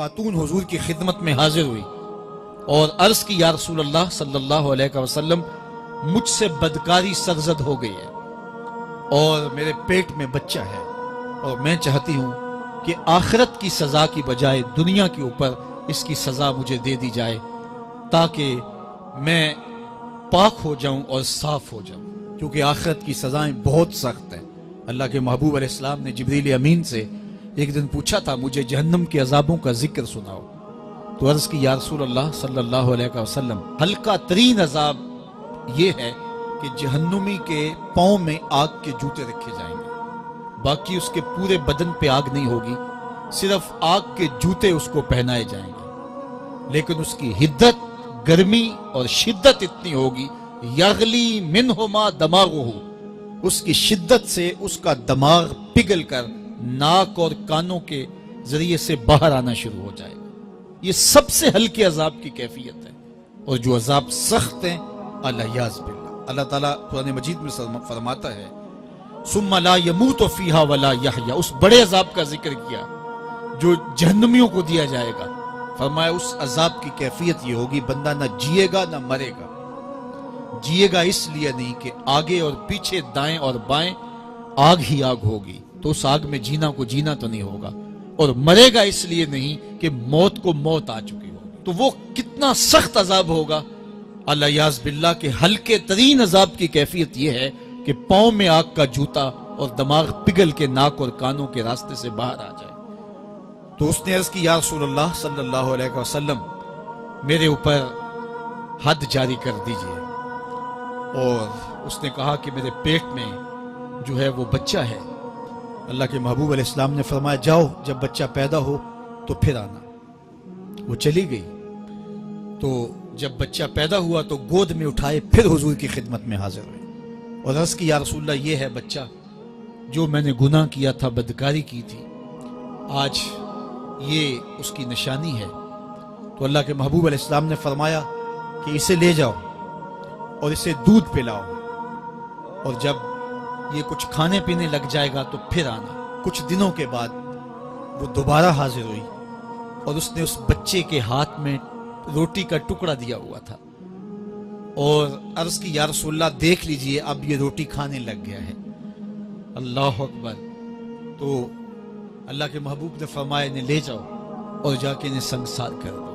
خاتون حضور کی خدمت میں حاضر ہوئی اور عرض کی یا رسول اللہ صلی اللہ علیہ وسلم مجھ سے بدکاری سرزد ہو گئی ہے اور میرے پیٹ میں بچہ ہے اور میں چاہتی ہوں کہ آخرت کی سزا کی بجائے دنیا کے اوپر اس کی سزا مجھے دے دی جائے تاکہ میں پاک ہو جاؤں اور صاف ہو جاؤں، کیونکہ آخرت کی سزائیں بہت سخت ہیں۔ اللہ کے محبوب علیہ السلام نے جبریل امین سے ایک دن پوچھا تھا مجھے جہنم کے عذابوں کا ذکر سناؤ، تو عرض کی یا رسول اللہ صلی اللہ علیہ وسلم ہلکا ترین عذاب یہ ہے کہ جہنمی کے پاؤں میں آگ کے جوتے رکھے جائیں گے، باقی اس کے پورے بدن پہ آگ نہیں ہوگی، صرف آگ کے جوتے اس کو پہنائے جائیں گے، لیکن اس کی حدت، گرمی اور شدت اتنی ہوگی یغلی منہما دماغہ، اس کی شدت سے اس کا دماغ پگھل کر ناک اور کانوں کے ذریعے سے باہر آنا شروع ہو جائے گا۔ یہ سب سے ہلکے عذاب کی کیفیت ہے، اور جو عذاب سخت ہیں الیاذ باللہ، اللہ تعالیٰ قرآن مجید میں فرماتا ہے ثم لا يموت فیہا ولا یحیا، اس بڑے عذاب کا ذکر کیا جو جہنمیوں کو دیا جائے گا، فرمایا اس عذاب کی کیفیت یہ ہوگی بندہ نہ جیے گا نہ مرے گا۔ جیے گا اس لیے نہیں کہ آگے اور پیچھے دائیں اور بائیں آگ ہی آگ ہوگی، تو اس آگ میں جینا کو جینا تو نہیں ہوگا، اور مرے گا اس لیے نہیں کہ موت کو موت آ چکی ہوگی۔ تو وہ کتنا سخت عذاب ہوگا الیاذ باللہ کہ ہلکے ترین عذاب کی کیفیت یہ ہے کہ پاؤں میں آگ کا جوتا اور دماغ پگھل کے ناک اور کانوں کے راستے سے باہر آ جائے۔ تو اس نے عرض کی یا رسول اللہ صلی اللہ علیہ وسلم میرے اوپر حد جاری کر دیجئے، اور اس نے کہا کہ میرے پیٹ میں جو ہے وہ بچہ ہے۔ اللہ کے محبوب علیہ السلام نے فرمایا جاؤ جب بچہ پیدا ہو تو پھر آنا۔ وہ چلی گئی، تو جب بچہ پیدا ہوا تو گود میں اٹھائے پھر حضور کی خدمت میں حاضر ہوئے اور عرض کی یا رسول اللہ یہ ہے بچہ جو میں نے گناہ کیا تھا، بدکاری کی تھی، آج یہ اس کی نشانی ہے۔ تو اللہ کے محبوب علیہ السلام نے فرمایا کہ اسے لے جاؤ اور اسے دودھ پلاؤ، اور جب یہ کچھ کھانے پینے لگ جائے گا تو پھر آنا۔ کچھ دنوں کے بعد وہ دوبارہ حاضر ہوئی اور اس نے اس بچے کے ہاتھ میں روٹی کا ٹکڑا دیا ہوا تھا اور عرض کی یا رسول اللہ دیکھ لیجئے اب یہ روٹی کھانے لگ گیا ہے۔ اللہ اکبر۔ تو اللہ کے محبوب نے فرمایا انہیں لے جاؤ اور جا کے انہیں سنگسار کر دو۔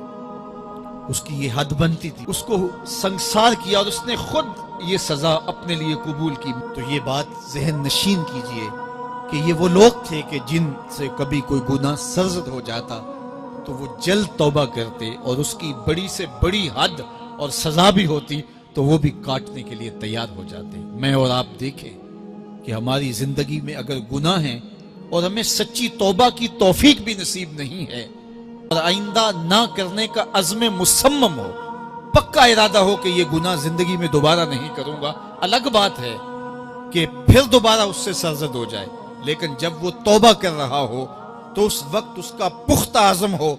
اس کی یہ حد بنتی تھی، اس کو سنگسار کیا اور اس نے خود یہ سزا اپنے لیے قبول کی۔ تو یہ بات ذہن نشین کیجئے کہ یہ وہ لوگ تھے کہ جن سے کبھی کوئی گناہ سرزد ہو جاتا تو وہ جلد توبہ کرتے، اور اس کی بڑی سے بڑی حد اور سزا بھی ہوتی تو وہ بھی کاٹنے کے لیے تیار ہو جاتے۔ میں اور آپ دیکھیں کہ ہماری زندگی میں اگر گناہ ہیں اور ہمیں سچی توبہ کی توفیق بھی نصیب نہیں ہے اور آئندہ نہ کرنے کا عزم مصمم ہو، پکا ارادہ ہو کہ یہ گناہ زندگی میں دوبارہ نہیں کروں گا، الگ بات ہے کہ پھر دوبارہ اس سے سرزد ہو جائے، لیکن جب وہ توبہ کر رہا ہو تو اس وقت اس کا پختہ عزم ہو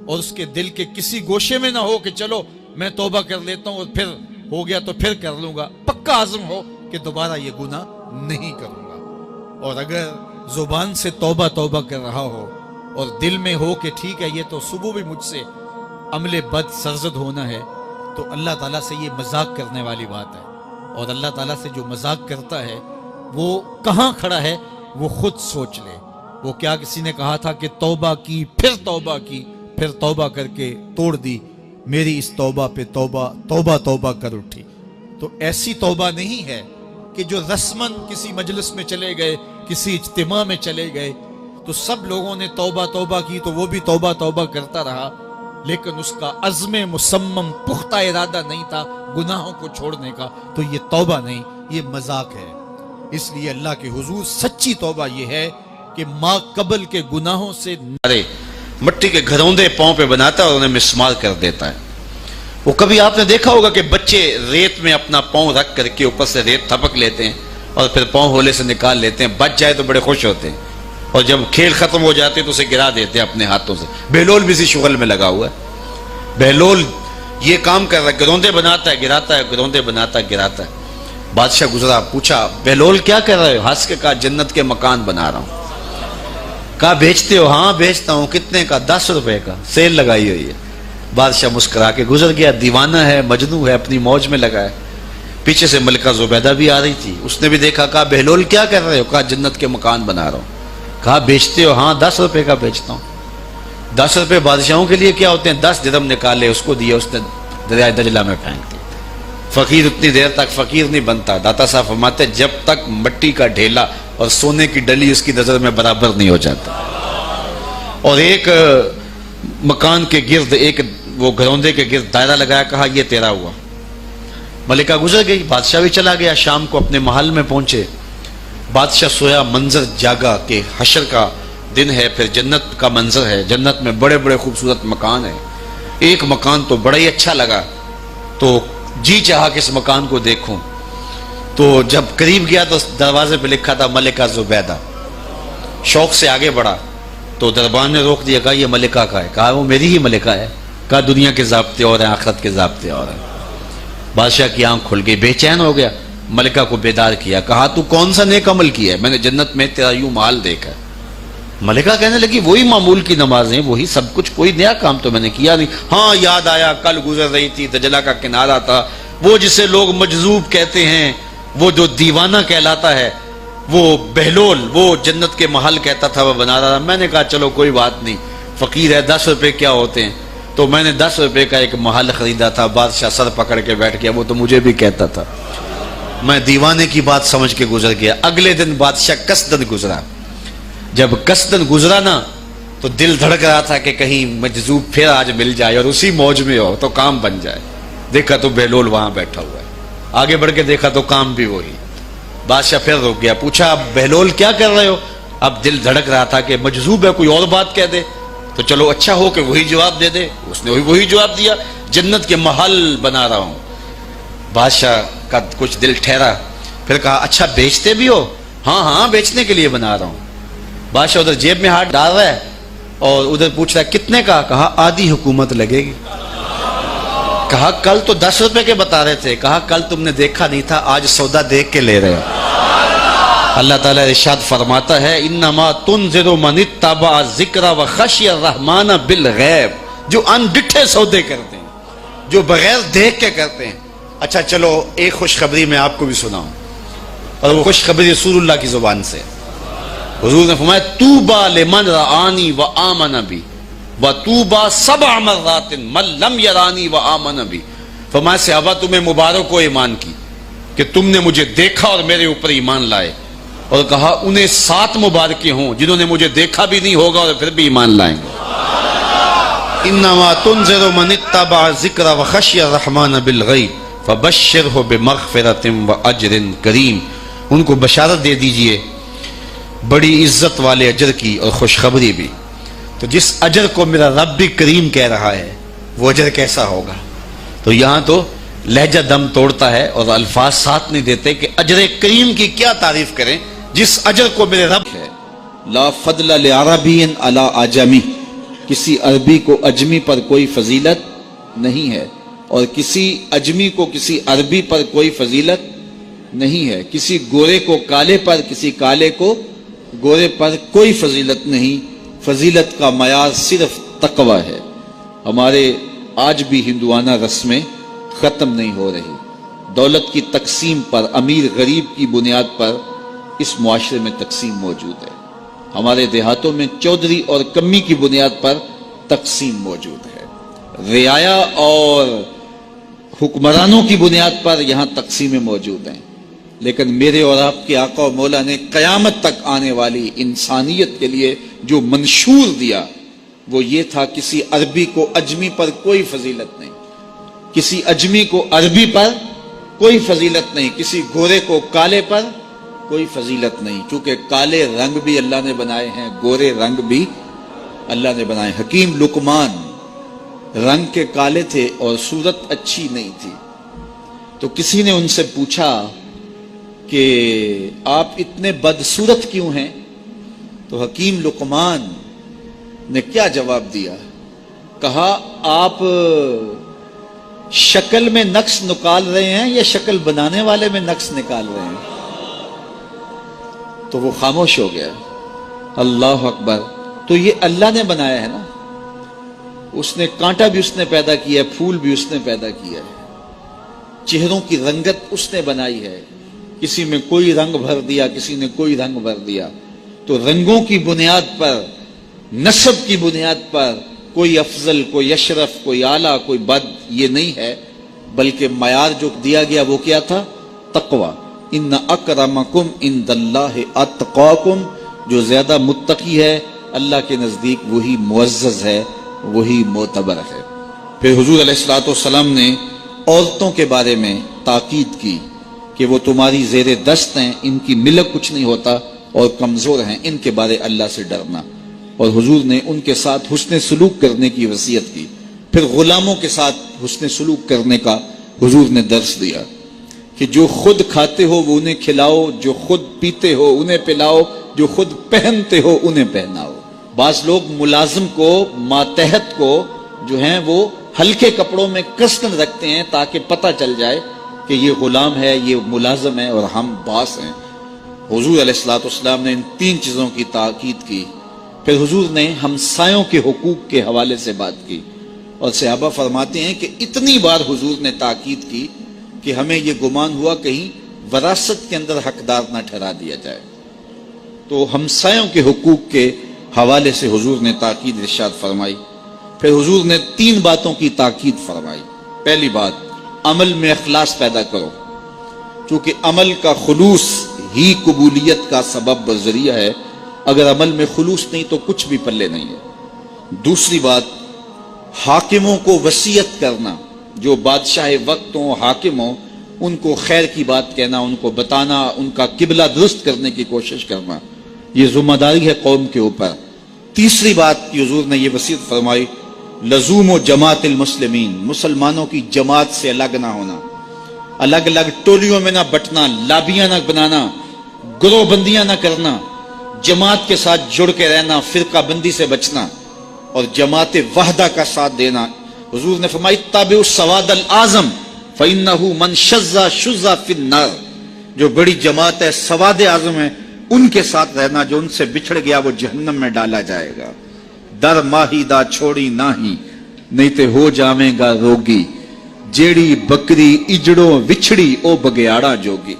اور اس کے دل کے کسی گوشے میں نہ ہو کہ چلو میں توبہ کر لیتا ہوں اور پھر ہو گیا تو پھر کر لوں گا، پکا عزم ہو کہ دوبارہ یہ گناہ نہیں کروں گا۔ اور اگر زبان سے توبہ توبہ کر رہا ہو اور دل میں ہو کہ ٹھیک ہے یہ تو صبح بھی مجھ سے عمل بد سرزد ہونا ہے، تو اللہ تعالیٰ سے یہ مذاق کرنے والی بات ہے، اور اللہ تعالیٰ سے جو مذاق کرتا ہے وہ کہاں کھڑا ہے وہ خود سوچ لے۔ وہ کیا کسی نے کہا تھا کہ توبہ کی پھر توبہ کر کے توڑ دی، میری اس توبہ پہ توبہ کر اٹھی۔ تو ایسی توبہ نہیں ہے کہ جو رسماً کسی مجلس میں چلے گئے، کسی اجتماع میں چلے گئے تو سب لوگوں نے توبہ کی تو وہ بھی توبہ کرتا رہا، لیکن اس کا عزم مصمم پختہ ارادہ نہیں تھا گناہوں کو چھوڑنے کا، تو یہ توبہ نہیں، یہ مذاق ہے۔ اس لیے اللہ کے حضور سچی توبہ یہ ہے کہ ماں قبل کے گناہوں سے مٹی کے گھروندے پاؤں پہ بناتا ہے اور انہیں مسمار کر دیتا ہے۔ وہ کبھی آپ نے دیکھا ہوگا کہ بچے ریت میں اپنا پاؤں رکھ کر کے اوپر سے ریت تھپک لیتے ہیں اور پھر پاؤں ہولے سے نکال لیتے ہیں، بچ جائے تو بڑے خوش ہوتے ہیں، اور جب کھیل ختم ہو جاتے تو اسے گرا دیتے ہیں اپنے ہاتھوں سے۔ بہلول بھی اسی شغل میں لگا ہوا ہے، بہلول یہ کام کر رہا ہے، گروندے بناتا ہے گراتا ہے، گروندے بناتا ہے گراتا ہے۔ بادشاہ گزرا، پوچھا بہلول کیا کر رہے ہو؟ ہنس کے کہا جنت کے مکان بنا رہا ہوں۔ کہا بیچتے ہو؟ ہاں بیچتا ہوں. کتنے کا؟ 10 روپے کا، سیل لگائی ہوئی ہے. بادشاہ مسکرا کے گزر گیا. دیوانہ ہے، مجنوں ہے، اپنی موج میں لگا ہے. پیچھے سے ملکہ زبیدہ بھی آ رہی تھی. اس نے بھی دیکھا. کہا بہلول کیا کر رہے ہو؟ کہا جنت کے مکان بنا رہا ہوں. کہا بیچتے ہو؟ ہاں 10 روپے کا بیچتا ہوں. 10 روپے بادشاہوں کے لیے کیا ہوتے ہیں؟ 10 درہم نکالے، اس کو دیے، اس نے دریائے دجلہ میں پھینک دی. فقیر اتنی دیر تک فقیر نہیں بنتا. داتا صاحب فرماتے جب تک مٹی کا ڈھیلا اور سونے کی ڈلی اس کی نظر میں برابر نہیں ہو جاتا. اور ایک مکان کے گرد، ایک وہ گھروندے کے گرد دائرہ لگایا. کہا یہ تیرا ہوا. ملکہ گزر گئی. بادشاہ بھی چلا گیا. شام کو اپنے محل میں پہنچے. بادشاہ سویا. منظر جاگا کہ حشر کا دن ہے، پھر جنت کا منظر ہے. جنت میں بڑے بڑے خوبصورت مکان ہیں. ایک مکان تو بڑا ہی اچھا لگا، تو جی چاہا کہ اس مکان کو دیکھوں. تو جب قریب گیا تو دروازے پہ لکھا تھا ملکہ زبیدہ. شوق سے آگے بڑھا تو دربان نے روک دیا. کہا یہ ملکہ کا ہے. کہا وہ میری ہی ملکہ ہے. کہا دنیا کے ضابطے اور ہیں، آخرت کے ضابطے اور ہیں. بادشاہ کی آنکھ کھل گئی، بے چین ہو گیا. ملکہ کو بیدار کیا. کہا تو کون سا نیک عمل کیا ہے؟ میں نے جنت میں تیرا یوں مال دیکھا. ملکہ کہنے لگی وہی معمول کی نمازیں، وہی سب کچھ، کوئی نیا کام تو میں نے کیا نہیں. ہاں یاد آیا، کل گزر رہی تھی، دجلہ کا کنارہ تھا، وہ جسے لوگ مجذوب کہتے ہیں، وہ جو دیوانہ کہلاتا ہے، وہ بہلول، وہ جنت کے محل کہتا تھا وہ بنا رہا تھا. میں نے کہا چلو کوئی بات نہیں، فقیر ہے، 10 روپے کیا ہوتے ہیں. تو میں نے 10 روپے کا ایک محل خریدا تھا. بادشاہ سر پکڑ کے بیٹھ گیا. وہ تو مجھے بھی کہتا تھا. میں دیوانے کی بات سمجھ کے گزر گیا. اگلے دن بادشاہ قصدن گزرا. جب قصدن گزرا نا تو دل دھڑک رہا تھا کہ کہیں مجذوب پھر آج مل جائے اور اسی موج میں ہو تو کام بن جائے. دیکھا تو بہلول وہاں بیٹھا ہوا ہے. آگے بڑھ کے دیکھا تو کام بھی وہی. بادشاہ پھر رک گیا. پوچھا اب بہلول کیا کر رہے ہو؟ اب دل دھڑک رہا تھا کہ مجذوب ہے، کوئی اور بات کہہ دے تو چلو اچھا ہو کہ وہی جواب دے دے. اس نے وہی جواب دیا، جنت کے محل بنا رہا ہوں. بادشاہ کا کچھ دل ٹھہرا. پھر کہا اچھا بیچتے بھی ہو؟ ہاں ہاں بیچنے کے لیے بنا رہا ہوں. بادشاہ ادھر جیب میں ہاتھ ڈال رہا ہے اور ادھر پوچھ رہا ہے کتنے کا؟ کہا آدھی حکومت لگے گی. کہا کل تو 10 روپے کے بتا رہے تھے. کہا کل تم نے دیکھا نہیں تھا، آج سودا دیکھ کے لے رہے ہو. اللہ تعالیٰ ارشاد فرماتا ہے انما تنذر من اتبع ذکر وخشی الرحمن بالغیب. جو ان ڈٹھے سودے کرتے ہیں، جو بغیر دیکھ کے کرتے ہیں. اچھا چلو ایک خوشخبری میں آپ کو بھی سناؤں، اور وہ خوشخبری رسول اللہ کی زبان سے. حضور نے فرمایا طوبی لمن رآنی وآمن بی وطوبی 7 مرات من لم یرانی وآمن بی. فرمایا صحابہ تمہیں مبارک ہو ایمان کی کہ تم نے مجھے دیکھا اور میرے اوپر ایمان لائے. اور کہا انہیں 7 مبارکیں ہوں جنہوں نے مجھے دیکھا بھی نہیں ہوگا اور پھر بھی ایمان لائیں گے. انما تنذر من اتبع ذکر وخشی الرحمن بالغیب فبشرہ بمغفرۃ واجر کریم. ان کو بشارت دے دیجئے بڑی عزت والے اجر کی اور خوشخبری بھی. تو جس اجر کو میرا رب بھی کریم کہہ رہا ہے وہ اجر کیسا ہوگا. تو یہاں تو لہجہ دم توڑتا ہے اور الفاظ ساتھ نہیں دیتے کہ اجر کریم کی کیا تعریف کریں جس اجر کو میرے رب ہے. لا فضل لعربی علی اعجمی. کسی عربی کو اجمی پر کوئی فضیلت نہیں ہے، اور کسی اجمی کو کسی عربی پر کوئی فضیلت نہیں ہے. کسی گورے کو کالے پر، کسی کالے کو گورے پر کوئی فضیلت نہیں. فضیلت کا معیار صرف تقوی ہے. ہمارے آج بھی ہندوانہ رسمیں ختم نہیں ہو رہی. دولت کی تقسیم پر، امیر غریب کی بنیاد پر اس معاشرے میں تقسیم موجود ہے. ہمارے دیہاتوں میں چودھری اور کمی کی بنیاد پر تقسیم موجود ہے. رعایا اور حکمرانوں کی بنیاد پر یہاں تقسیمیں موجود ہیں. لیکن میرے اور آپ کے آقا و مولا نے قیامت تک آنے والی انسانیت کے لیے جو منشور دیا وہ یہ تھا کسی عربی کو اجمی پر کوئی فضیلت نہیں، کسی اجمی کو عربی پر کوئی فضیلت نہیں، کسی گورے کو کالے پر کوئی فضیلت نہیں. چونکہ کالے رنگ بھی اللہ نے بنائے ہیں، گورے رنگ بھی اللہ نے بنائے. حکیم لقمان رنگ کے کالے تھے اور صورت اچھی نہیں تھی. تو کسی نے ان سے پوچھا کہ آپ اتنے بدصورت کیوں ہیں؟ تو حکیم لقمان نے کیا جواب دیا؟ کہا آپ شکل میں نقص نکال رہے ہیں یا شکل بنانے والے میں نقص نکال رہے ہیں؟ تو وہ خاموش ہو گیا. اللہ اکبر. تو یہ اللہ نے بنایا ہے نا, اس نے کانٹا بھی اس نے پیدا کیا ہے, پھول بھی اس نے پیدا کیا ہے, چہروں کی رنگت اس نے بنائی ہے, کسی میں کوئی رنگ بھر دیا, کسی نے کوئی رنگ بھر دیا. تو رنگوں کی بنیاد پر, نسب کی بنیاد پر کوئی افضل, کوئی اشرف, کوئی اعلیٰ, کوئی بد, یہ نہیں ہے, بلکہ معیار جو دیا گیا وہ کیا تھا؟ تقوی. ان اکرمکم عند اللہ اتقاکم, جو زیادہ متقی ہے اللہ کے نزدیک وہی معزز ہے, وہی معتبر ہے. پھر حضور علیہ الصلوۃ والسلام نے عورتوں کے بارے میں تاکید کی کہ وہ تمہاری زیر دست ہیں, ان کی ملک کچھ نہیں ہوتا اور کمزور ہیں, ان کے بارے اللہ سے ڈرنا. اور حضور نے ان کے ساتھ حسن سلوک کرنے کی وصیت کی. پھر غلاموں کے ساتھ حسن سلوک کرنے کا حضور نے درس دیا کہ جو خود کھاتے ہو وہ انہیں کھلاؤ, جو خود پیتے ہو انہیں پلاؤ, جو خود پہنتے ہو انہیں پہناؤ. بعض لوگ ملازم کو, ماتحت کو جو ہیں وہ ہلکے کپڑوں میں کسن رکھتے ہیں تاکہ پتہ چل جائے کہ یہ غلام ہے, یہ ملازم ہے اور ہم باس ہیں. حضور علیہ الصلوۃ والسلام نے ان 3 چیزوں کی تاکید کی. پھر حضور نے ہمسایوں کے حقوق کے حوالے سے بات کی, اور صحابہ فرماتے ہیں کہ اتنی بار حضور نے تاکید کی کہ ہمیں یہ گمان ہوا کہیں وراثت کے اندر حقدار نہ ٹھہرا دیا جائے. تو ہمسایوں کے حقوق کے حوالے سے حضور نے تاکید ارشاد فرمائی. پھر حضور نے 3 باتوں کی تاکید فرمائی. پہلی بات, عمل میں اخلاص پیدا کرو, چونکہ عمل کا خلوص ہی قبولیت کا سبب و ذریعہ ہے. اگر عمل میں خلوص نہیں تو کچھ بھی پلے نہیں ہے. دوسری بات, حاکموں کو وصیت کرنا, جو بادشاہ وقت ہوں, حاکم ہوں, ان کو خیر کی بات کہنا, ان کو بتانا, ان کا قبلہ درست کرنے کی کوشش کرنا, یہ ذمہ داری ہے قوم کے اوپر. تیسری بات کی حضور نے یہ وصیت فرمائی, لزوم و جماعت المسلمین, مسلمانوں کی جماعت سے الگ نہ ہونا, الگ الگ ٹولیوں میں نہ بٹنا, لابیاں نہ بنانا, گروہ بندیاں نہ کرنا, جماعت کے ساتھ جڑ کے رہنا, فرقہ بندی سے بچنا اور جماعت وحدہ کا ساتھ دینا. حضور نے فرمائی, تابعوا السواد الاعظم فإنہ من شذ شذ فی النار, جو بڑی جماعت ہے, سواد اعظم ہے, ان کے ساتھ رہنا, جو ان سے بچھڑ گیا وہ جہنم میں ڈالا جائے گا. در ماہی دا چھوڑی ناہی, نہیں تے ہو جاویں گا روگی, جیڑی بکری اجڑوں وچھڑی او بگیاڑا جوگی.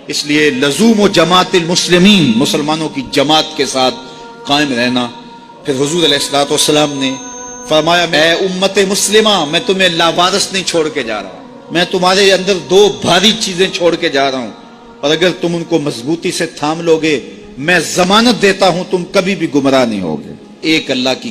اس لیے لزوم و جماعت المسلمین, مسلمانوں کی جماعت کے ساتھ قائم رہنا. پھر حضور علیہ الصلوۃ والسلام نے فرمایا, اے امت مسلمہ, میں تمہیں لاوارث نہیں چھوڑ کے جا رہا, میں تمہارے اندر 2 بھاری چیزیں چھوڑ کے جا رہا ہوں, اور اگر تم ان کو مضبوطی سے تھام لو گے, میں ضمانت دیتا ہوں تم کبھی بھی گمراہ نہیں ہوگے. ایک اللہ کی